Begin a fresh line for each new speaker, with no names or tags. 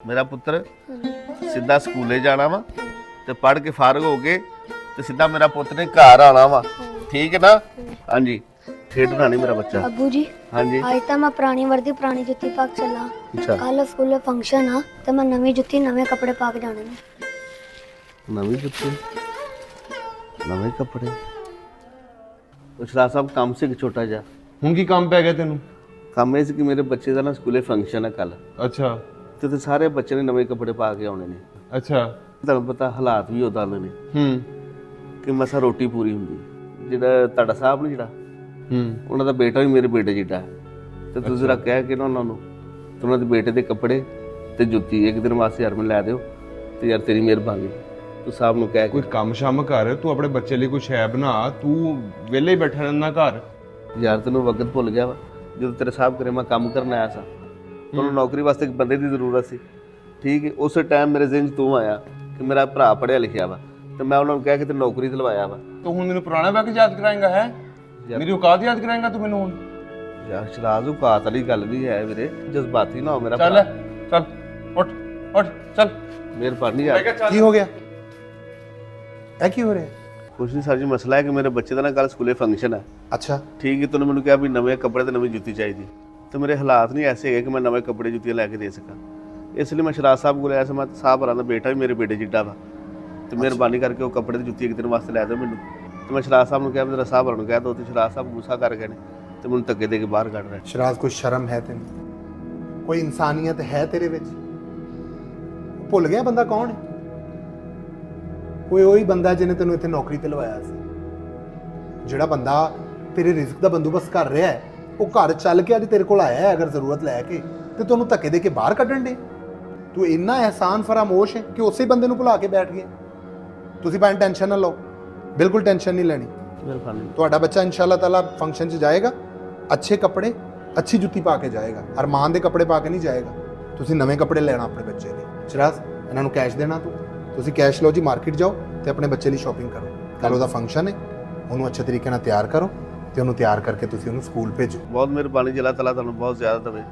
मेरा पुत्र सीधा स्कूले जाना वा ते पढ़ के फारग हो के ते सीधा मेरा पुत्र ने घर आना वा। ठीक है ना? हाँ जी, खेडना नहीं मेरा बच्चा।
अब्बू जी
हाँ जी।
आज तो मैं पुरानी वर्दी पुरानी जुत्ती पा के चला।
अच्छा,
कल स्कूल फंक्शन आ तो मैं नवी जुत्ती नवे कपड़े पा के जाने ने।
नवी जुत्ती नवे कपड़े। उछला साहब काम से छोटा जा
ਹੁਣ ਕੀ ਕੰਮ ਪੈ ਗਿਆ ਤੈਨੂੰ?
ਕੰਮ ਇਹ ਸੀ ਕਿ ਮੇਰੇ ਬੱਚੇ ਦਾ ਨਾ ਸਕੂਲੇ ਫੰਕਸ਼ਨ ਹੈ ਕੱਲ
ਅੱਛਾ
ਤੇ ਸਾਰੇ ਬੱਚੇ ਨੇ ਨਵੇਂ ਕੱਪੜੇ ਪਾ ਕੇ ਆਉਣੇ ਨੇ।
ਅੱਛਾ
ਤੁਹਾਨੂੰ ਪਤਾ ਹਾਲਾਤ ਵੀ ਉਦਾਂ ਦੇ ਨੇ
ਹੂੰ
ਕਿ ਮਸਾ ਰੋਟੀ ਪੂਰੀ ਹੁੰਦੀ। ਜਿਹੜਾ ਤੁਹਾਡਾ ਸਾਹਿਬ ਨੇ ਜਿਹੜਾ ਉਹਨਾਂ ਦਾ ਬੇਟਾ ਵੀ ਮੇਰੇ ਬੇਟੇ ਜਿੱਡਾ ਤੇ ਤੁਸੀਂ ਜਰਾ ਕਹਿ ਕੇ ਨਾ ਉਹਨਾਂ ਨੂੰ ਤੇ ਉਹਨਾਂ ਦੇ ਬੇਟੇ ਦੇ ਕੱਪੜੇ ਤੇ ਜੁੱਤੀ ਇੱਕ ਦਿਨ ਵਾਸਤੇ ਯਾਰ ਮੈਨੂੰ ਲੈ ਦਿਓ ਤੇ ਯਾਰ ਤੇਰੀ ਮਿਹਰਬਾਨੀ। ਤੂੰ ਸਾਹਿਬ ਨੂੰ ਕਹਿ
ਕੋਈ
ਕੇ
ਕੰਮ ਸ਼ਾਮ ਕਰ, ਤੂੰ ਆਪਣੇ ਬੱਚੇ ਲਈ ਕੁਛ ਹੈ ਬਣਾ, ਤੂੰ ਵਿਹਲੇ ਹੀ ਬੈਠਾ ਰਹਿਣਾ ਘਰ।
ਯਾਰ ਤੈਨੂੰ ਵਕਤ ਭੁੱਲ ਗਿਆ ਵਾ ਜਦੋਂ ਤੇਰੇ ਸਾਹਿਬ ਕਰੇ ਮੈਂ ਕੰਮ ਕਰਨ ਆਇਆ ਸਾਂ। ਤੁਹਾਨੂੰ ਨੌਕਰੀ ਵਾਸਤੇ ਇੱਕ ਬੰਦੇ ਦੀ ਜ਼ਰੂਰਤ ਸੀ। ਠੀਕ ਹੈ, ਉਸੇ ਟਾਈਮ ਮੇਰੇ ਜ਼ਿਹਨ 'ਚ ਤੂੰ ਆਇਆ ਕਿ ਮੇਰਾ ਭਰਾ ਪੜ੍ਹਿਆ ਲਿਖਿਆ ਵਾ ਤੇ ਮੈਂ ਉਹਨਾਂ ਨੂੰ ਕਹਿ ਕੇ ਤੇ ਨੌਕਰੀ ਦਿਲਵਾਇਆ ਵਾ।
ਤੂੰ ਹੁਣ ਮੈਨੂੰ ਪੁਰਾਣਾ ਵਕਤ ਯਾਦ ਕਰਾਏਂਗਾ ਹੈ? ਮੇਰੀ ਔਕਾਤ ਯਾਦ ਕਰਾਏਂਗਾ ਤੂੰ ਮੈਨੂੰ ਹੁਣ?
ਯਾਰ ਸ਼ਰਾਜ਼ ਔਕਾਤ ਵਾਲੀ ਗੱਲ ਵੀ ਹੈ ਵੀਰੇ, ਜਜ਼ਬਾਤੀ ਨਾ ਹੋ ਮੇਰਾ
ਚੱਲ ਚੱਲ ਉੱਠ ਉੱਠ ਚੱਲ।
ਮਿਹਰਬਾਨੀ ਯਾਰ।
ਕੀ ਹੋ ਗਿਆ? ਇਹ ਕੀ ਹੋ ਰਿਹਾ?
ਕੁਛ ਨਹੀਂ ਸਰ ਜੀ, ਮਸਲਾ ਹੈ ਕਿ ਮੇਰੇ ਬੱਚੇ ਦਾ ਨਾ ਕੱਲ ਸਕੂਲੇ ਫੰਕਸ਼ਨ ਹੈ।
ਅੱਛਾ
ਠੀਕ ਹੈ, ਤੂੰ ਮੈਨੂੰ ਕਿਹਾ ਵੀ ਨਵੇਂ ਕੱਪੜੇ ਤੇ ਨਵੀਂ ਜੁੱਤੀ ਚਾਹੀਦੀ ਤੇ ਮੇਰੇ ਹਾਲਾਤ ਨਹੀਂ ਐਸੇ ਹੈਗੇ ਕਿ ਮੈਂ ਨਵੇਂ ਕੱਪੜੇ ਜੁੱਤੀਆਂ ਲੈ ਕੇ ਦੇ ਸਕਾਂ। ਇਸ ਲਈ ਮੈਂ ਸ਼ਰਾਜ਼ ਸਾਹਿਬ ਕੋਲ ਆਇਆ ਸੀ। ਮੈਂ ਸਾਹਿਬ ਹਰਾਂ ਦਾ ਬੇਟਾ ਵੀ ਮੇਰੇ ਬੇਟੇ ਜਿੱਡਾ ਵਾ ਤੇ ਮਿਹਰਬਾਨੀ ਕਰਕੇ ਉਹ ਕੱਪੜੇ ਤੇ ਜੁੱਤੀ ਇੱਕ ਦਿਨ ਵਾਸਤੇ ਲੈ ਦਿਓ ਮੈਨੂੰ। ਤੇ ਮੈਂ ਸ਼ਰਾਜ਼ ਸਾਹਿਬ ਨੂੰ ਕਿਹਾ ਮੇਰਾ ਸਾਹਿਬ ਹਰਾਂ ਨੂੰ ਕਹਿ ਦੋ ਤੇ ਸ਼ਰਾਜ਼ ਸਾਹਿਬ ਗੁੱਸਾ ਕਰ ਗਏ ਨੇ ਤੇ ਮੈਨੂੰ ਧੱਕੇ ਦੇ ਕੇ ਬਾਹਰ ਕੱਢ ਰਹੇ।
ਸ਼ਰਾਜ਼, ਕੋਈ ਸ਼ਰਮ ਹੈ ਤੈਨੂੰ? ਕੋਈ ਇਨਸਾਨੀਅਤ ਹੈ ਤੇਰੇ ਵਿੱਚ? ਭੁੱਲ ਗਿਆ ਬੰਦਾ ਕੌਣ ਹੈ? ਕੋਈ ਉਹੀ ਬੰਦਾ ਜਿਹਨੇ ਤੈਨੂੰ ਇੱਥੇ ਨੌਕਰੀ ਤੇ ਲਵਾਇਆ ਸੀ, ਜਿਹੜਾ ਬੰਦਾ ਤੇਰੇ ਰਿਜ਼ਕ ਦਾ ਬੰਦੋਬਸਤ ਕਰ ਰਿਹਾ ਹੈ। ਉਹ ਘਰ ਚੱਲ ਕੇ ਅੱਜ ਤੇਰੇ ਕੋਲ ਆਇਆ ਹੈ ਅਗਰ ਜ਼ਰੂਰਤ ਲੈ ਕੇ, ਤੇ ਤੁਹਾਨੂੰ ਧੱਕੇ ਦੇ ਕੇ ਬਾਹਰ ਕੱਢਣ ਦੇ। ਤੂੰ ਇੰਨਾ ਅਹਿਸਾਨ ਫਰਾਮੋਸ਼ ਹੈ ਕਿ ਉਸੇ ਬੰਦੇ ਨੂੰ ਭੁਲਾ ਕੇ ਬੈਠ ਗਿਆ। ਤੁਸੀਂ ਭਾਵੇਂ ਟੈਨਸ਼ਨ ਨਾ ਲਓ, ਬਿਲਕੁਲ ਟੈਨਸ਼ਨ ਨਹੀਂ ਲੈਣੀ।
ਮਿਹਰਬਾਨੀ।
ਤੁਹਾਡਾ ਬੱਚਾ ਇਨਸ਼ਾਅੱਲਾ ਤਾਲਾ ਫੰਕਸ਼ਨ 'ਚ ਜਾਏਗਾ, ਅੱਛੇ ਕੱਪੜੇ ਅੱਛੀ ਜੁੱਤੀ ਪਾ ਕੇ ਜਾਏਗਾ, ਅਰਮਾਨ ਦੇ ਕੱਪੜੇ ਪਾ ਕੇ ਨਹੀਂ ਜਾਏਗਾ। ਤੁਸੀਂ ਨਵੇਂ ਕੱਪੜੇ ਲੈਣਾ ਆਪਣੇ ਬੱਚੇ ਲਈ। ਸ਼ਰਾਜ਼, ਇਹਨਾਂ ਨੂੰ ਕੈਸ਼ ਦੇਣਾ ਤੁਸੀਂ ਕੈਸ਼ ਲਓ ਜੀ, ਮਾਰਕੀਟ ਜਾਓ ਤੇ ਆਪਣੇ ਬੱਚੇ ਲਈ ਸ਼ਾਪਿੰਗ ਕਰੋ। ਕੱਲ ਉਹਦਾ ਫੰਕਸ਼ਨ ਹੈ, ਉਹਨੂੰ ਅੱਛੇ ਤਰੀਕੇ ਨਾਲ ਤਿਆਰ ਕਰੋ ਤੇ ਉਹਨੂੰ ਤਿਆਰ ਕਰਕੇ ਤੁਸੀਂ ਉਹਨੂੰ ਸਕੂਲ ਭੇਜੋ।
ਬਹੁਤ ਮਿਹਰਬਾਨੀ, ਅੱਲਾਹ ਤਾਲਾ ਤੁਹਾਨੂੰ ਬਹੁਤ ਜ਼ਿਆਦਾ ਦੇਵੇ।